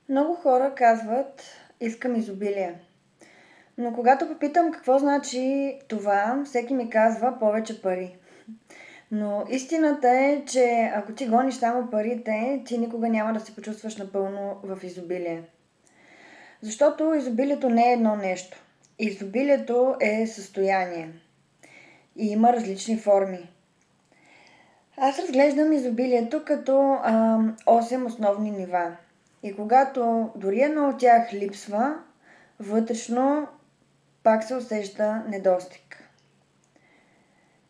Много хора казват: искам изобилие. Но когато попитам какво значи това, всеки ми казва повече пари. Но истината е, че ако ти гониш само парите, ти никога няма да се почувстваш напълно в изобилие. Защото изобилието не е едно нещо. Изобилието е състояние. И има различни форми. Аз разглеждам изобилието като 8 основни нива. И когато дори едно от тях липсва, вътрешно пак се усеща недостиг.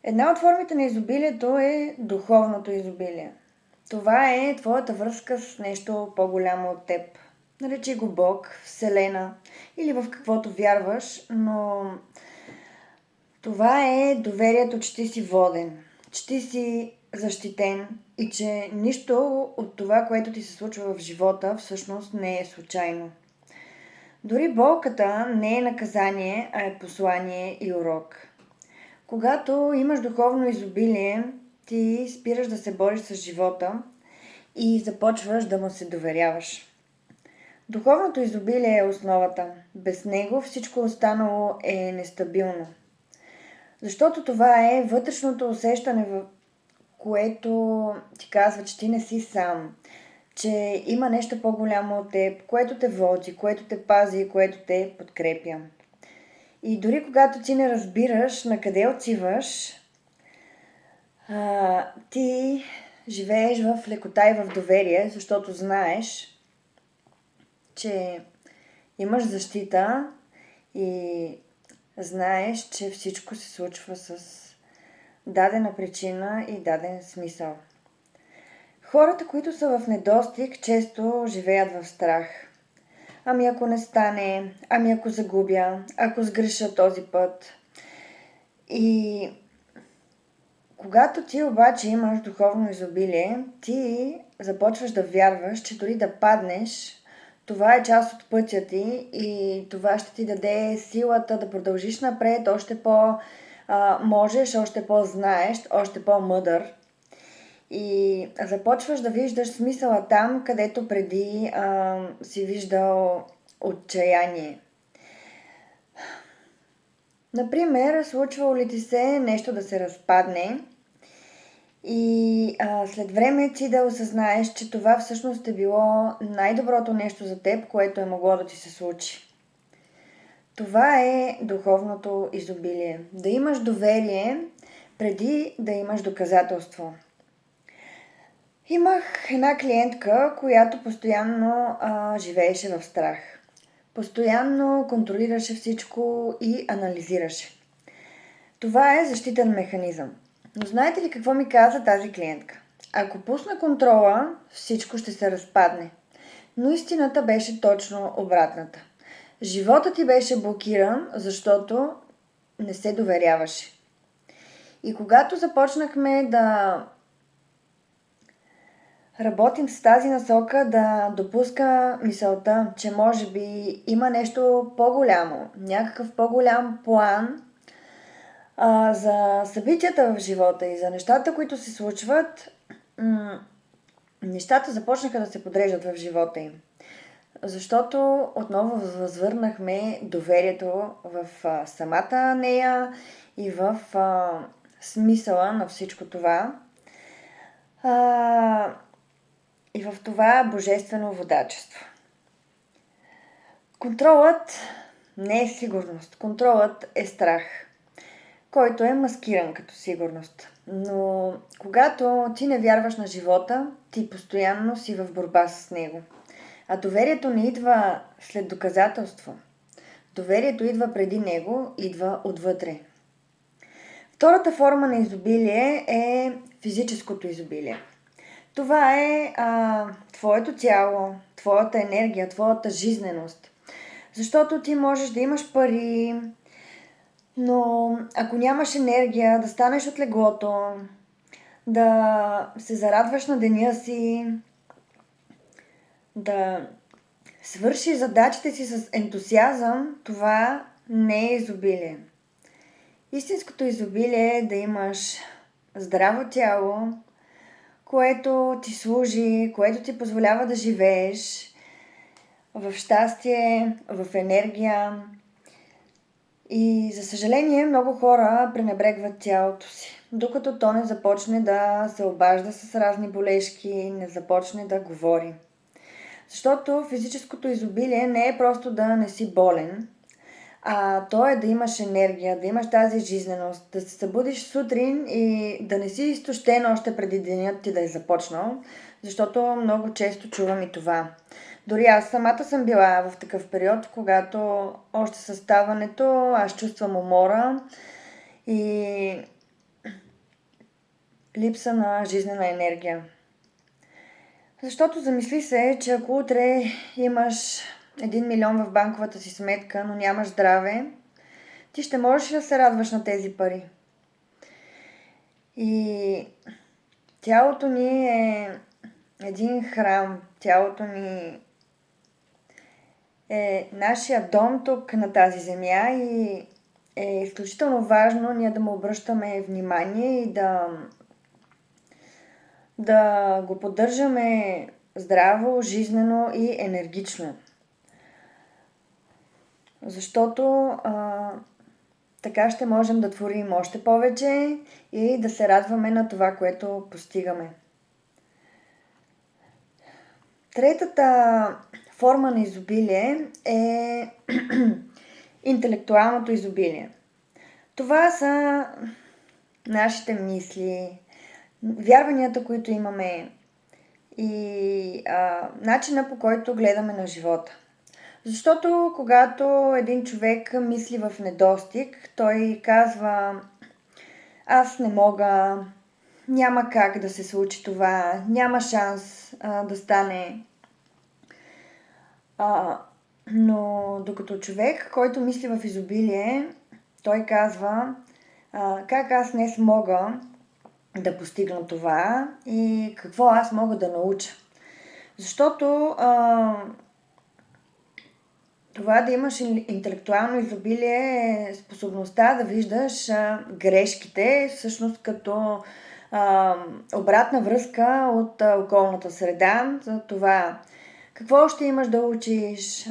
Една от формите на изобилието е духовното изобилие. Това е твоята връзка с нещо по-голямо от теб. Наречи го Бог, Вселена или в каквото вярваш, но това е доверието, че ти си воден, че ти си защитен и че нищо от това, което ти се случва в живота, всъщност не е случайно. Дори болката не е наказание, а е послание и урок. Когато имаш духовно изобилие, ти спираш да се бориш с живота и започваш да му се доверяваш. Духовното изобилие е основата. Без него всичко останало е нестабилно. Защото това е вътрешното усещане, в което ти казва, че ти не си сам, че има нещо по-голямо от теб, което те води, което те пази и което те подкрепя. И дори когато ти не разбираш на къде отиваш, ти живееш в лекота и в доверие, защото знаеш, че имаш защита и знаеш, че всичко се случва с дадена причина и даден смисъл. Хората, които са в недостиг, често живеят в страх. Ами ако не стане, ами ако загубя, ако сгреша този път. И когато ти обаче имаш духовно изобилие, ти започваш да вярваш, че дори да паднеш, това е част от пътя ти и това ще ти даде силата да продължиш напред, още по-можеш, още по-знаеш, още по-мъдър. И започваш да виждаш смисъла там, където преди си виждал отчаяние. Например, случвало ли ти се нещо да се разпадне и след време ти да осъзнаеш, че това всъщност е било най-доброто нещо за теб, което е могло да ти се случи. Това е духовното изобилие. Да имаш доверие преди да имаш доказателство. Имах една клиентка, която постоянно живееше в страх. Постоянно контролираше всичко и анализираше. Това е защитен механизъм. Но знаете ли какво ми каза тази клиентка? Ако пусна контрола, всичко ще се разпадне. Но истината беше точно обратната. Животът ти беше блокиран, защото не се доверяваше. И когато започнахме да работим с тази насока, да допуска мисълта, че може би има нещо по-голямо, някакъв по-голям план за събитията в живота и за нещата, които се случват, нещата започнаха да се подреждат в живота им. Защото отново възвърнахме доверието в самата нея и в смисъла на всичко това. И в това божествено водачество. Контролът не е сигурност. Контролът е страх, който е маскиран като сигурност. Но когато ти не вярваш на живота, ти постоянно си в борба с него. А доверието не идва след доказателство. Доверието идва преди него, идва отвътре. Втората форма на изобилие е физическото изобилие. Това е твоето тяло, твоята енергия, твоята жизненост. Защото ти можеш да имаш пари, но ако нямаш енергия, да станеш от леглото, да се зарадваш на деня си, да свършиш задачите си с ентусиазъм, това не е изобилие. Истинското изобилие е да имаш здраво тяло, което ти служи, което ти позволява да живееш, в щастие, в енергия. И за съжаление много хора пренебрегват тялото си, докато то не започне да се обажда с разни болешки, не започне да говори. Защото физическото изобилие не е просто да не си болен, а то е да имаш енергия, да имаш тази жизненост, да се събудиш сутрин и да не си изтощен още преди денят ти да е започнал, защото много често чувам и това. Дори аз самата съм била в такъв период, когато още със ставането аз чувствам умора и липса на жизнена енергия. Защото замисли се, че ако утре имаш 1 милион в банковата си сметка, но нямаш здраве, ти ще можеш ли да се радваш на тези пари? И тялото ни е един храм. Тялото ни е нашия дом тук на тази земя и е изключително важно ние да му обръщаме внимание и да го поддържаме здраво, жизнено и енергично. Защото така ще можем да творим още повече и да се радваме на това, което постигаме. Третата форма на изобилие е интелектуалното изобилие. Това са нашите мисли, вярванията, които имаме и начина, по който гледаме на живота. Защото когато един човек мисли в недостиг, той казва: аз не мога, няма как да се случи това, няма шанс да стане. Но докато човек, който мисли в изобилие, той казва: как аз днес мога да постигна това и какво аз мога да науча. Защото това да имаш интелектуално изобилие е способността да виждаш грешките, всъщност като обратна връзка от околната среда, за това какво ще имаш да учиш,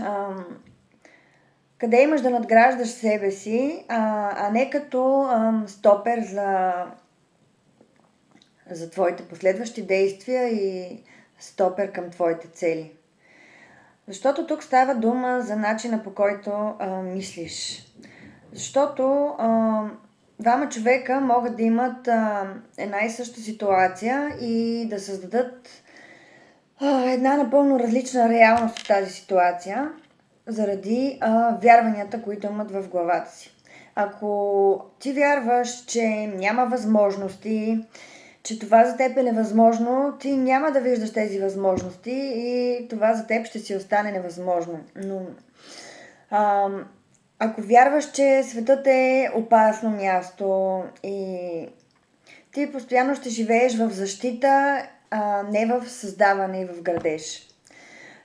къде имаш да надграждаш себе си, а не като стопер за твоите последващи действия и стопер към твоите цели. Защото тук става дума за начина, по който мислиш. Защото двама човека могат да имат една и съща ситуация и да създадат една напълно различна реалност от тази ситуация, заради вярванията, които имат в главата си. Ако ти вярваш, че няма възможности, че това за теб е невъзможно, ти няма да виждаш тези възможности и това за теб ще си остане невъзможно. Но ако вярваш, че светът е опасно място и ти постоянно ще живееш в защита, не в създаване и в градеж.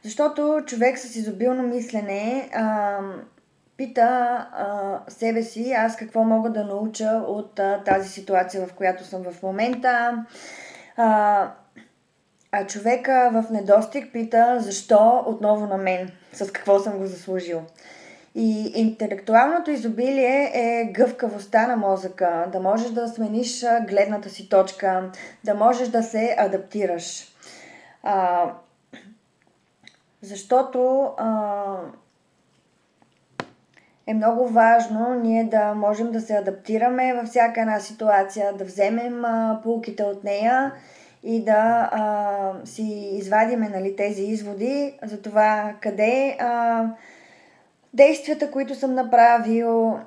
Защото човек с изобилно мислене пита себе си: аз какво мога да науча от тази ситуация, в която съм в момента. А човека в недостиг пита: защо отново на мен? С какво съм го заслужил? И интелектуалното изобилие е гъвкавостта на мозъка, да можеш да смениш гледната си точка, да можеш да се адаптираш. Защото е много важно ние да можем да се адаптираме във всяка една ситуация, да вземем поуките от нея и да си извадиме тези изводи за това къде действията, които съм направил,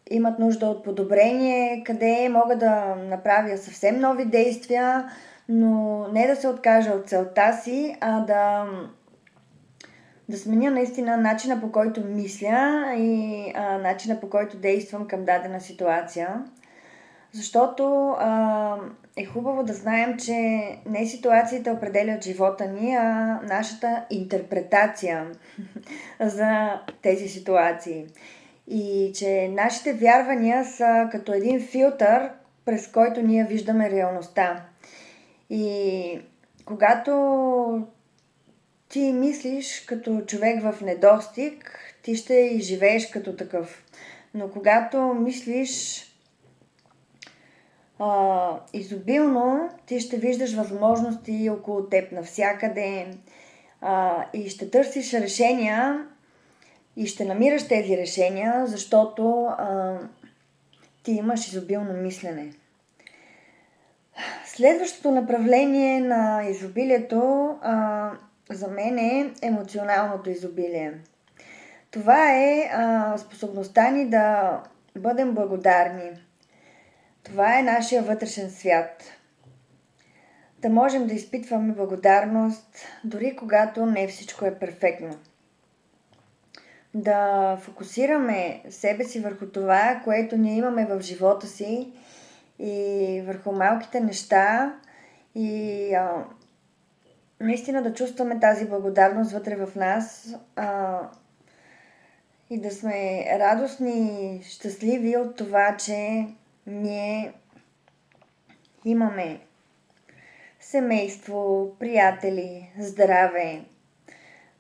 имат нужда от подобрение, къде мога да направя съвсем нови действия, но не да се откажа от целта си, а да сменя наистина начина, по който мисля и начина, по който действам към дадена ситуация. Защото е хубаво да знаем, че не ситуациите определят живота ни, а нашата интерпретация за тези ситуации. И че нашите вярвания са като един филтър, през който ние виждаме реалността. И когато ти мислиш като човек в недостиг, ти ще и живееш като такъв. Но когато мислиш изобилно, ти ще виждаш възможности около теб навсякъде и ще търсиш решения и ще намираш тези решения, защото ти имаш изобилно мислене. Следващото направление на изобилието за мен е емоционалното изобилие. Това е способността ни да бъдем благодарни. Това е нашия вътрешен свят. Да можем да изпитваме благодарност, дори когато не всичко е перфектно. Да фокусираме себе си върху това, което ние имаме в живота си и върху малките неща и наистина да чувстваме тази благодарност вътре в нас и да сме радостни и щастливи от това, че ние имаме семейство, приятели, здраве,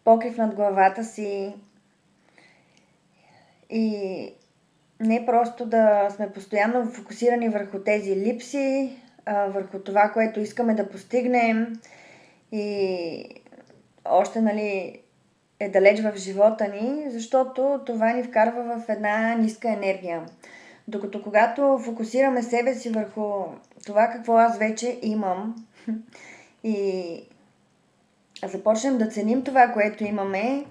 покрив над главата си и не просто да сме постоянно фокусирани върху тези липси, върху това, което искаме да постигнем и още е далеч в живота ни, защото това ни вкарва в една ниска енергия. Докато когато фокусираме себе си върху това какво аз вече имам и започнем да ценим това, което имаме,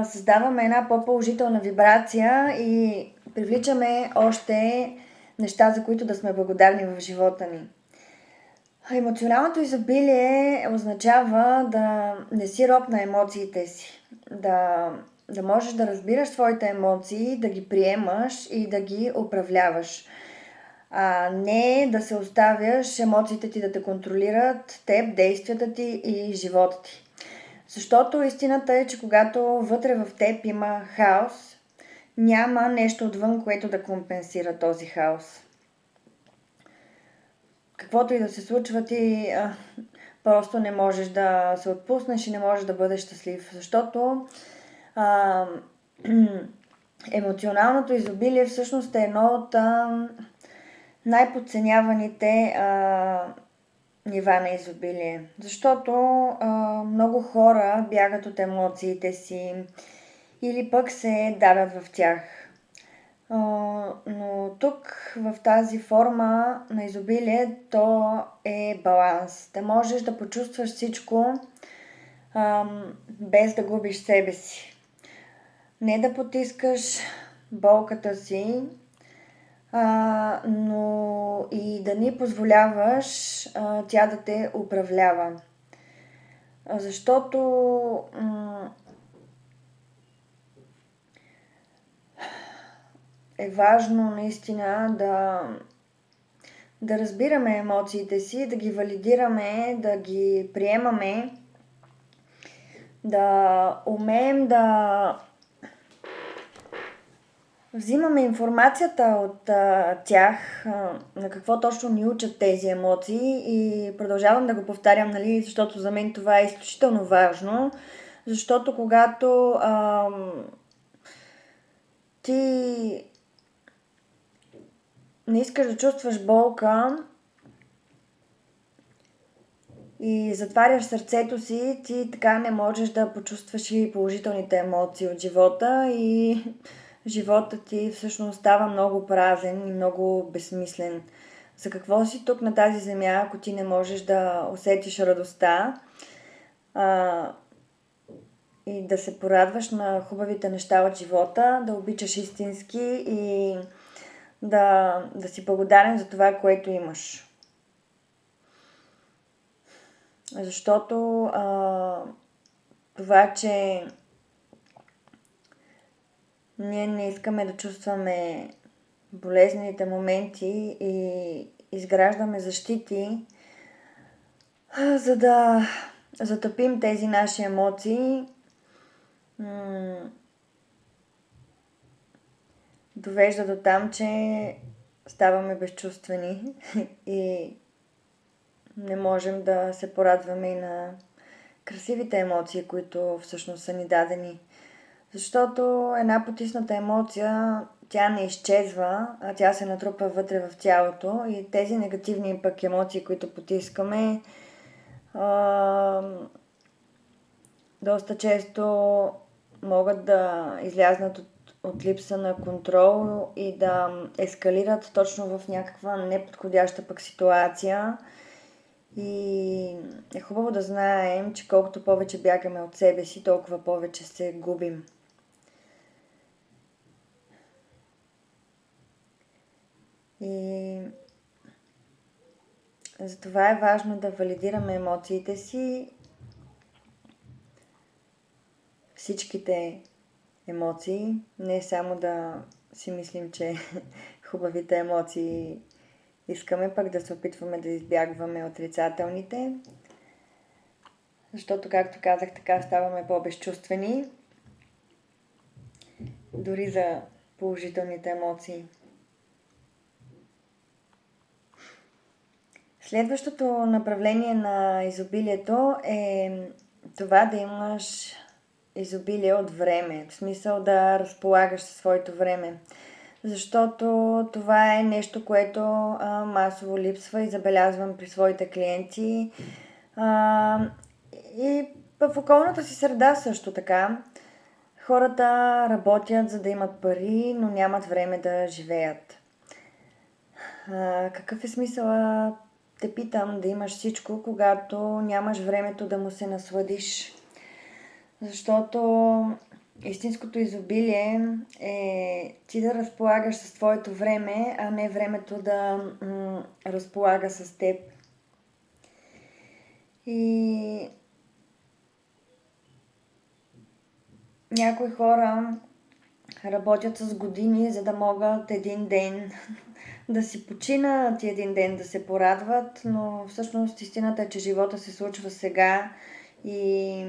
създаваме една по-положителна вибрация и привличаме още неща, за които да сме благодарни в живота ни. Емоционалното изобилие означава да не си роб на емоциите си, да можеш да разбираш своите емоции, да ги приемаш и да ги управляваш. Не да се оставяш емоциите ти да те контролират, теб, действията ти и живота ти. Защото истината е, че когато вътре в теб има хаос, няма нещо отвън, което да компенсира този хаос. Каквото и да се случва, ти просто не можеш да се отпуснеш и не можеш да бъдеш щастлив. Защото емоционалното изобилие всъщност е едно от най-подценяваните нива на изобилие. Защото много хора бягат от емоциите си или пък се давят в тях. Но тук в тази форма на изобилие то е баланс. Да можеш да почувстваш всичко без да губиш себе си. Не да потискаш болката си, но и да ни позволяваш тя да те управлява. Защото е важно наистина да разбираме емоциите си, да ги валидираме, да ги приемаме, да умеем да взимаме информацията от тях, на какво точно ни учат тези емоции и продължавам да го повтарям, защото за мен това е изключително важно, защото когато ти не искаш да чувстваш болка и затваряш сърцето си, ти така не можеш да почувстваш и положителните емоции от живота и животът ти всъщност става много празен и много безсмислен. За какво си тук на тази земя, ако ти не можеш да усетиш радостта и да се порадваш на хубавите неща от живота, да обичаш истински и да си благодарен за това, което имаш. Защото това, че ние не искаме да чувстваме болезнените моменти и изграждаме защити, за да затъпим тези наши емоции, довежда до там, че ставаме безчувствени и не можем да се порадваме и на красивите емоции, които всъщност са ни дадени. Защото една потисната емоция, тя не изчезва, а тя се натрупа вътре в тялото и тези негативни пък емоции, които потискаме, а, доста често могат да излязнат от липса на контрол и да ескалират точно в някаква неподходяща пък ситуация. И е хубаво да знаем, че колкото повече бягаме от себе си, толкова повече се губим. И затова е важно да валидираме емоциите си, всичките емоции, не само да си мислим, че хубавите емоции искаме, пък да се опитваме да избягваме отрицателните, защото, както казах, така ставаме по-безчувствени, дори за положителните емоции. Следващото направление на изобилието е това да имаш изобилие от време, в смисъл да разполагаш със своето време. Защото това е нещо, което масово липсва и забелязвам при своите клиенти. И в околната си среда също така. Хората работят, за да имат пари, но нямат време да живеят. Какъв е смисъла, те питам, да имаш всичко, когато нямаш времето да му се насладиш? Защото истинското изобилие е ти да разполагаш с твоето време, а не времето да разполага с теб. И някои хора работят с години, за да могат един ден да си починат и един ден да се порадват, но всъщност истината е, че живота се случва сега и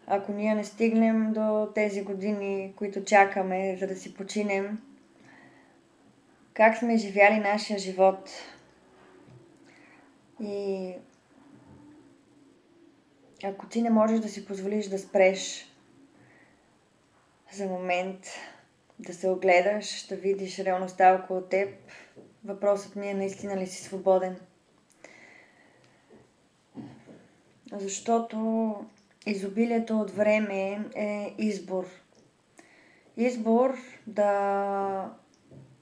ако ние не стигнем до тези години, които чакаме, за да си починем, как сме живяли нашия живот? И ако ти не можеш да си позволиш да спреш за момент, да се огледаш, да видиш реалността около теб, въпросът ми е наистина ли си свободен? Защото изобилието от време е избор. Избор да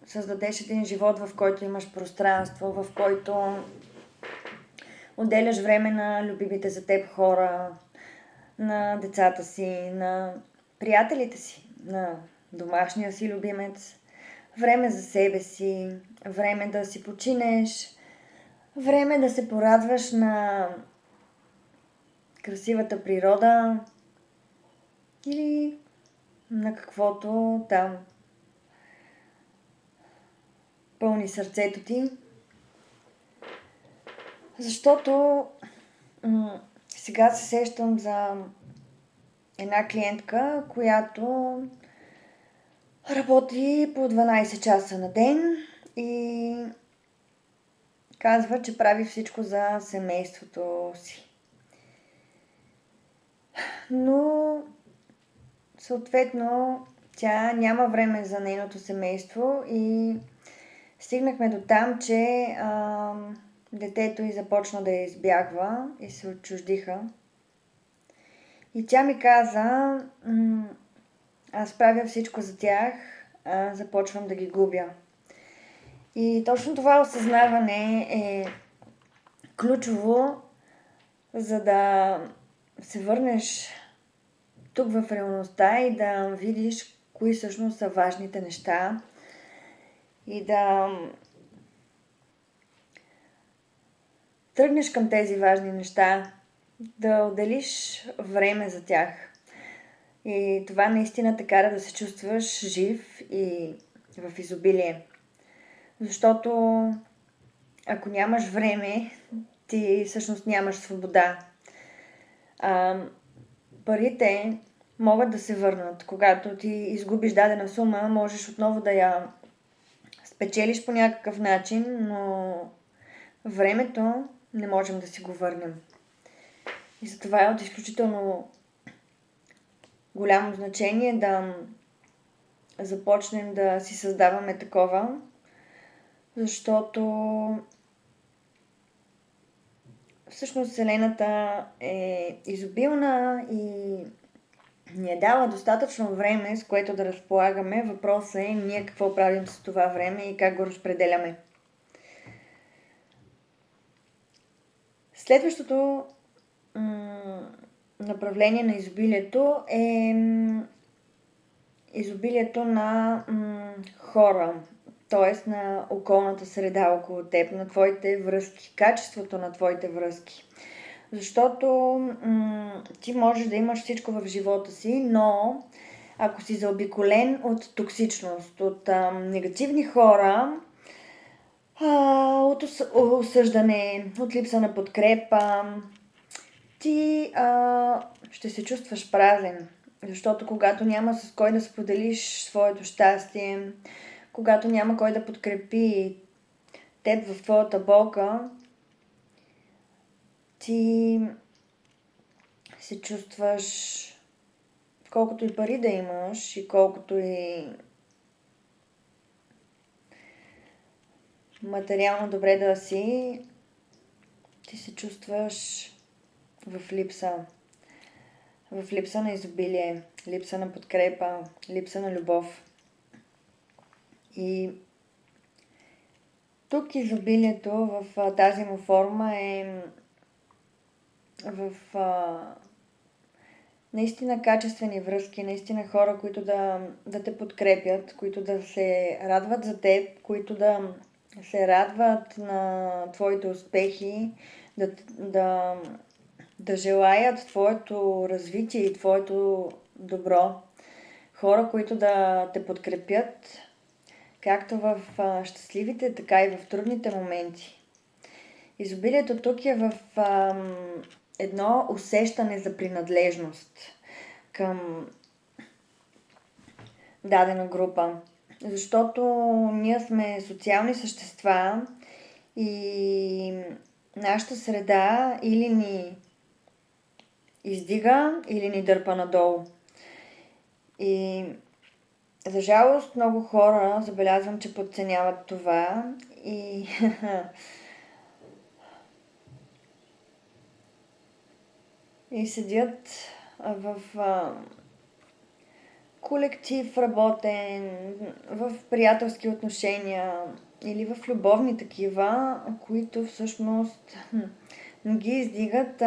създадеш един живот, в който имаш пространство, в който отделяш време на любимите за теб хора, на децата си, на приятелите си, на домашния си любимец, време за себе си, време да си починеш, време да се порадваш на красивата природа или на каквото там пълни сърцето ти. Защото сега се сещам за една клиентка, която работи по 12 часа на ден и казва, че прави всичко за семейството си. Но съответно тя няма време за нейното семейство и стигнахме до там, че детето й започна да я избягва и се отчуждиха. И тя ми каза, аз правя всичко за тях, започвам да ги губя. И точно това осъзнаване е ключово, за да се върнеш тук в реалността и да видиш кои всъщност са важните неща и да тръгнеш към тези важни неща, да отделиш време за тях. И това наистина те кара да се чувстваш жив и в изобилие. Защото ако нямаш време, ти всъщност нямаш свобода. Парите могат да се върнат. Когато ти изгубиш дадена сума, можеш отново да я спечелиш по някакъв начин, но времето не можем да си го върнем. И затова е от изключително голямо значение да започнем да си създаваме такова, защото всъщност Вселената е изобилна и ни е дала достатъчно време, с което да разполагаме. Въпросът е ние какво правим с това време и как го разпределяме. Следващото направление на изобилието е изобилието на хора, т.е. на околната среда около теб, на твоите връзки, качеството на твоите връзки. Защото ти можеш да имаш всичко в живота си, но ако си заобиколен от токсичност, от негативни хора, от осъждане, от липса на подкрепа, ти ще се чувстваш празен. Защото когато няма с кой да споделиш своето щастие, когато няма кой да подкрепи теб в твоята болка, ти се чувстваш, колкото и пари да имаш и колкото и материално добре да си, ти се чувстваш в липса. В липса на изобилие, липса на подкрепа, липса на любов. И тук изобилието в тази му форма е в наистина качествени връзки, наистина хора, които да те подкрепят, които да се радват за теб, които да се радват на твоите успехи, да желаят твоето развитие и твоето добро. Хора, които да те подкрепят както в щастливите, така и в трудните моменти. Изобилието тук е в едно усещане за принадлежност към дадена група. Защото ние сме социални същества и нашата среда или ни издига, или ни дърпа надолу. И за жалост много хора забелязвам, че подценяват това и и седят в колектив работен, в приятелски отношения или в любовни такива, които всъщност не ги издигат,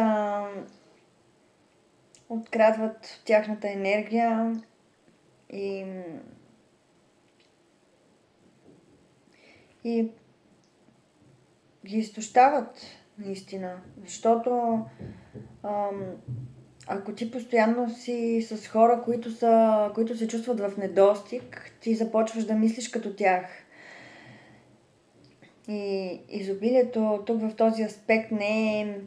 открадват тяхната енергия и ги изтощават наистина. Защото ако ти постоянно си с хора, които се чувстват в недостиг, ти започваш да мислиш като тях. И изобилието тук в този аспект не е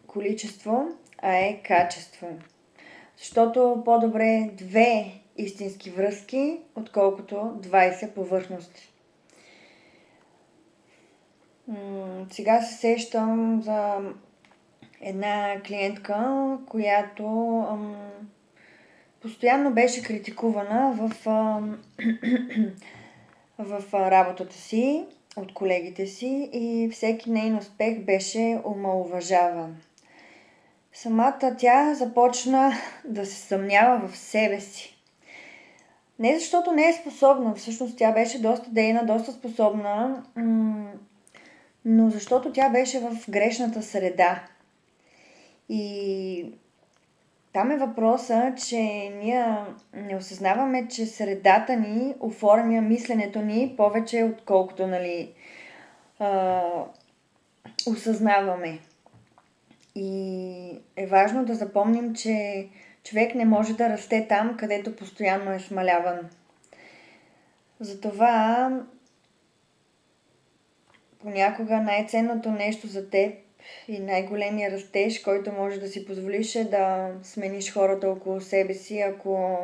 количество, а е качество. Защото по-добре 2 истински връзки, отколкото 20 повърхности. Сега се сещам за една клиентка, която постоянно беше критикувана в работата си от колегите си и всеки нейн успех беше омаловажаван. Самата тя започна да се съмнява в себе си. Не защото не е способна, всъщност тя беше доста дейна, доста способна, но защото тя беше в грешната среда. И там е въпроса, че ние не осъзнаваме, че средата ни оформя мисленето ни повече, отколкото осъзнаваме. И е важно да запомним, че човек не може да расте там, където постоянно е смаляван. Затова понякога най-ценното нещо за теб и най-големия растеж, който може да си позволиш, е да смениш хората около себе си, ако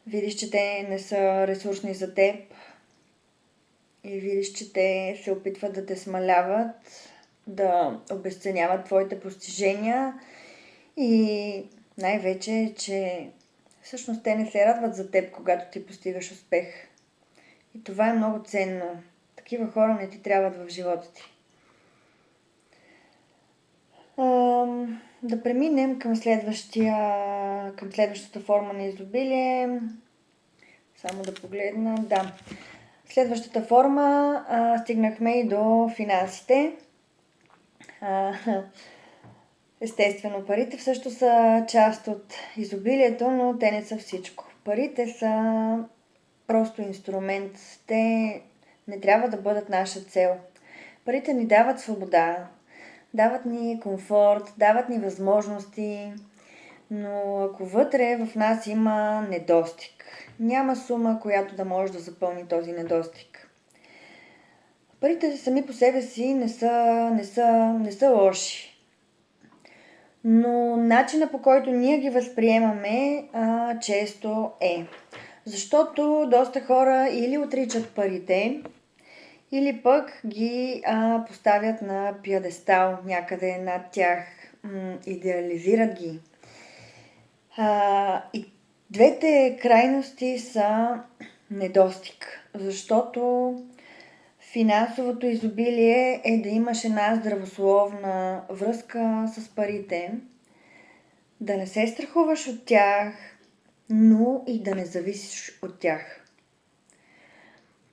видиш, че те не са ресурсни за теб. и видиш, че те се опитват да те смаляват, да обесценяват твоите постижения и най-вече, че всъщност те не се радват за теб, когато ти постигаш успех. И това е много ценно. Такива хора не ти трябват в живота ти. Да преминем към следващата форма на изобилие. Само да погледна. Да. Следващата форма стигнахме и до финансите. Естествено, парите също са част от изобилието, но те не са всичко. Парите са просто инструмент. Те не трябва да бъдат наша цел. Парите ни дават свобода, дават ни комфорт, дават ни възможности, но ако вътре в нас има недостиг, няма сума, която да може да запълни този недостиг. Парите сами по себе си не са лоши. Но начина, по който ние ги възприемаме, често е. Защото доста хора или отричат парите, или пък ги поставят на пиедестал някъде над тях, идеализират ги. И двете крайности са недостиг, защото финансовото изобилие е да имаш една здравословна връзка с парите, да не се страхуваш от тях, но и да не зависиш от тях.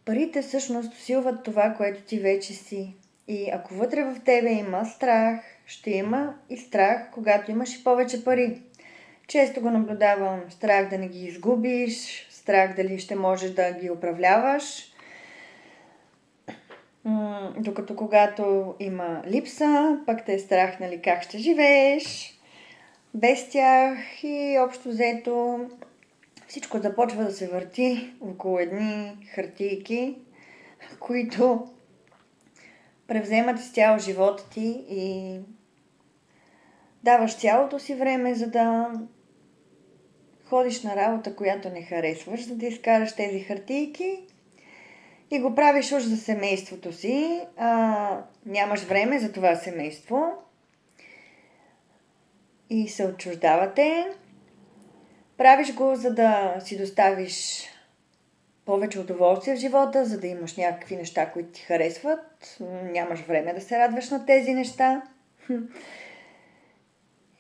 Парите всъщност усилват това, което ти вече си. И ако вътре в тебе има страх, ще има и страх, когато имаш и повече пари. Често го наблюдавам. Страх да не ги изгубиш, страх дали ще можеш да ги управляваш. Докато когато има липса, пък те е страх, нали, как ще живееш без тях и общо взето всичко започва да се върти около едни хартийки, които превземат изцяло живота ти и даваш цялото си време, за да ходиш на работа, която не харесваш, за да изкараш тези хартийки и го правиш уж за семейството си. Нямаш време за това семейство и се отчуждавате. Правиш го, за да си доставиш повече удоволствие в живота, за да имаш някакви неща, които ти харесват. Нямаш време да се радваш на тези неща.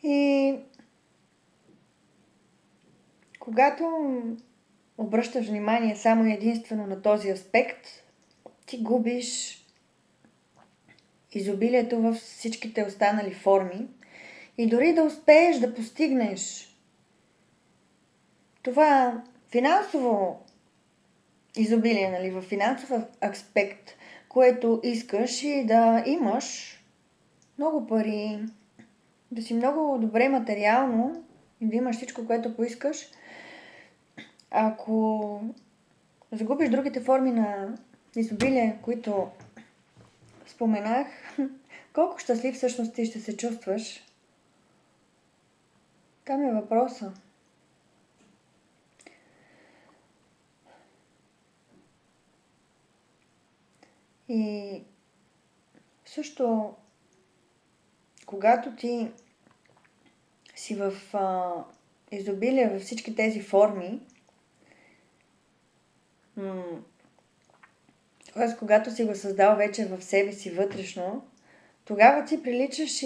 И когато обръщаш внимание само и единствено на този аспект, ти губиш изобилието във всичките останали форми и дори да успееш да постигнеш това финансово изобилие, нали, в финансов аспект, което искаш и да имаш много пари, да си много добре материално и да имаш всичко, което поискаш, ако загубиш другите форми на изобилие, които споменах, колко щастлив всъщност ти ще се чувстваш? Там е въпроса. И също, когато ти си в изобилие във всички тези форми, т.е. когато си го създал вече в себе си вътрешно, тогава ти привличаш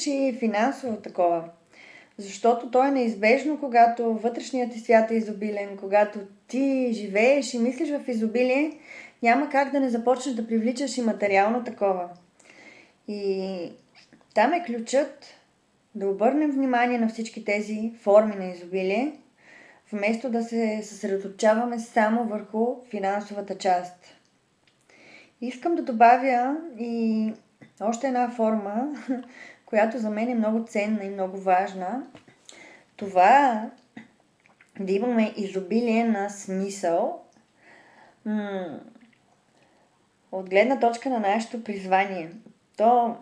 и финансово такова. Защото то е неизбежно, когато вътрешният ти свят е изобилен, когато ти живееш и мислиш в изобилие, няма как да не започнеш да привличаш и материално такова. И там е ключът да обърнем внимание на всички тези форми на изобилие, вместо да се съсредоточаваме само върху финансовата част. Искам да добавя и още една форма, която за мен е много ценна и много важна. Това да имаме изобилие на смисъл от гледна точка на нашето призвание. То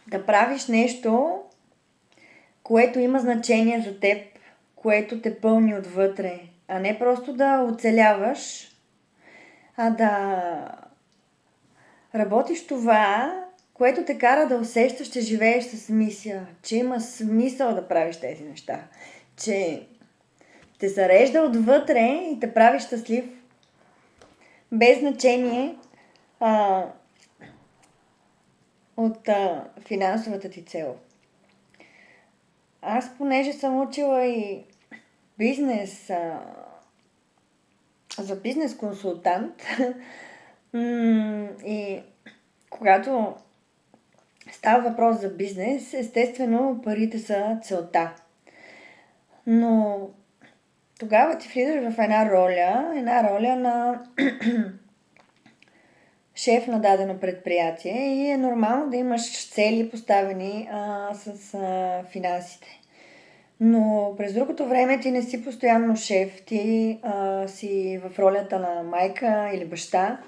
да правиш нещо, което има значение за теб, което те пълни отвътре, а не просто да оцеляваш, а да работиш това, което те кара да усещаш, че живееш с мисия, че има смисъл да правиш тези неща, че те зарежда отвътре и те прави щастлив, без значение а, от финансовата ти цел. Аз, понеже съм учила и бизнес, за бизнес консултант, и когато става въпрос за бизнес, естествено парите са целта. Но тогава ти влизаш в една роля на шеф на дадено предприятие и е нормално да имаш цели поставени с финансите. Но през другото време ти не си постоянно шеф, ти си в ролята на майка или баща,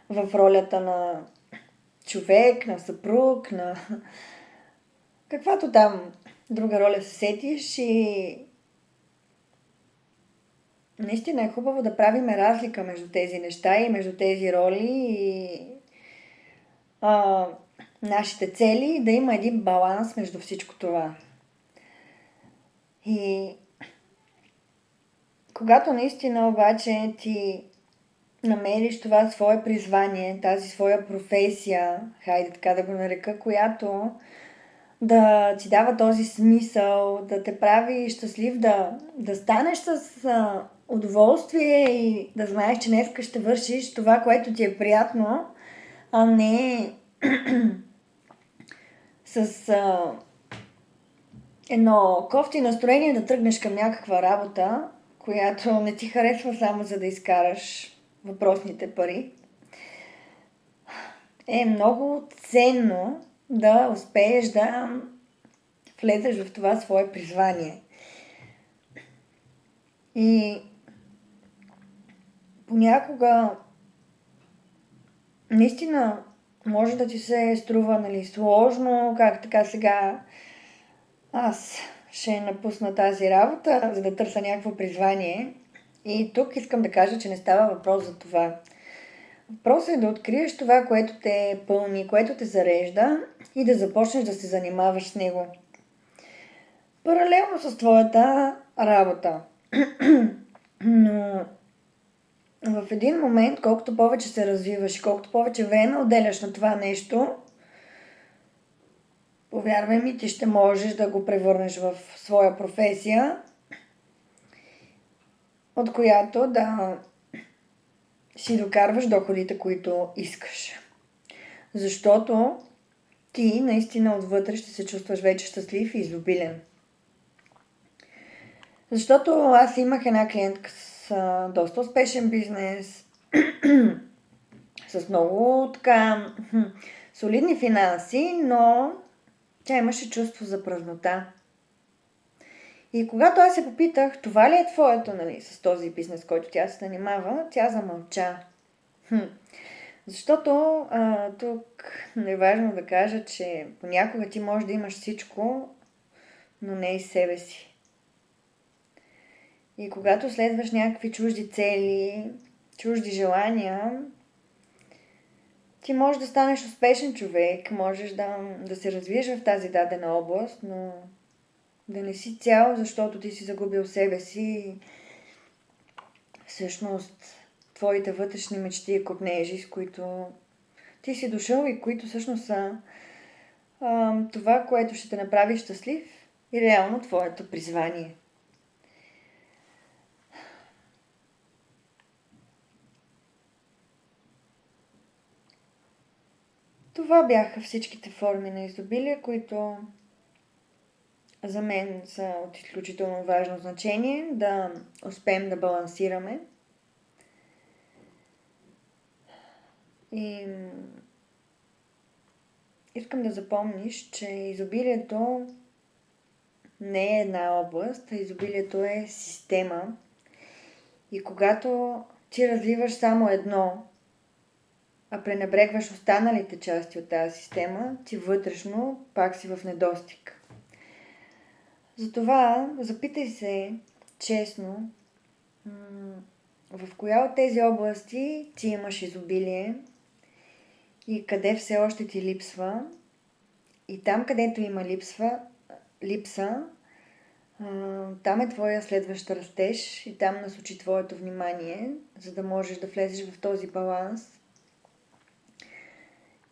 в ролята на човек, на съпруг, на каквато там друга роля се сетиш, и наистина е хубаво да правим разлика между тези неща и между тези роли и нашите цели, да има един баланс между всичко това. И когато наистина обаче ти намериш това свое призвание, тази своя професия, хайде така да го нарека, която да ти дава този смисъл, да те прави щастлив, да станеш с удоволствие и да знаеш, че днеска ще вършиш това, което ти е приятно, а не с едно кофти настроение да тръгнеш към някаква работа, която не ти харесва само за да изкараш въпросните пари. Е много ценно да успееш да влезеш в това свое призвание. И понякога наистина може да ти се струва, нали, сложно, как така сега аз ще напусна тази работа, за да търся някакво призвание. И тук искам да кажа, че не става въпрос за това. Въпросът е да откриеш това, което те пълни, което те зарежда и да започнеш да се занимаваш с него. Паралелно с твоята работа. Но в един момент, колкото повече се развиваш и колкото повече време отделяш на това нещо, повярвай ми, ти ще можеш да го превърнеш в своя професия, от която да си докарваш доходите, които искаш. Защото ти наистина отвътре ще се чувстваш вече щастлив и изобилен. Защото аз имах една клиентка с доста успешен бизнес, с много така солидни финанси, но тя имаше чувство за празнота. И когато аз се попитах, това ли е твоето, нали, с този бизнес, който тя се занимава, тя замълча. Защото тук е важно да кажа, че понякога ти можеш да имаш всичко, но не и себе си. И когато следваш някакви чужди цели, чужди желания, ти можеш да станеш успешен човек, можеш да се развиеш в тази дадена област, но да не си цял, защото ти си загубил себе си. Всъщност, твоите вътрешни мечти и копнежи, с които ти си дошъл и които всъщност са това, което ще те направи щастлив и реално твоето призвание. Това бяха всичките форми на изобилие, които за мен са от изключително важно значение да успеем да балансираме. И искам да запомниш, че изобилието не е една област, а изобилието е система. И когато ти развиваш само едно, а пренебрегваш останалите части от тази система, ти вътрешно пак си в недостиг. Затова запитай се честно, в коя от тези области ти имаш изобилие и къде все още ти липсва. И там, където има липса, там е твоя следващ растеж и там насочи твоето внимание, за да можеш да влезеш в този баланс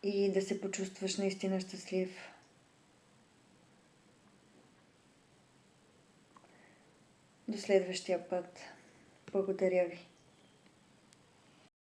и да се почувстваш наистина щастлив. До следващия път. Благодаря ви.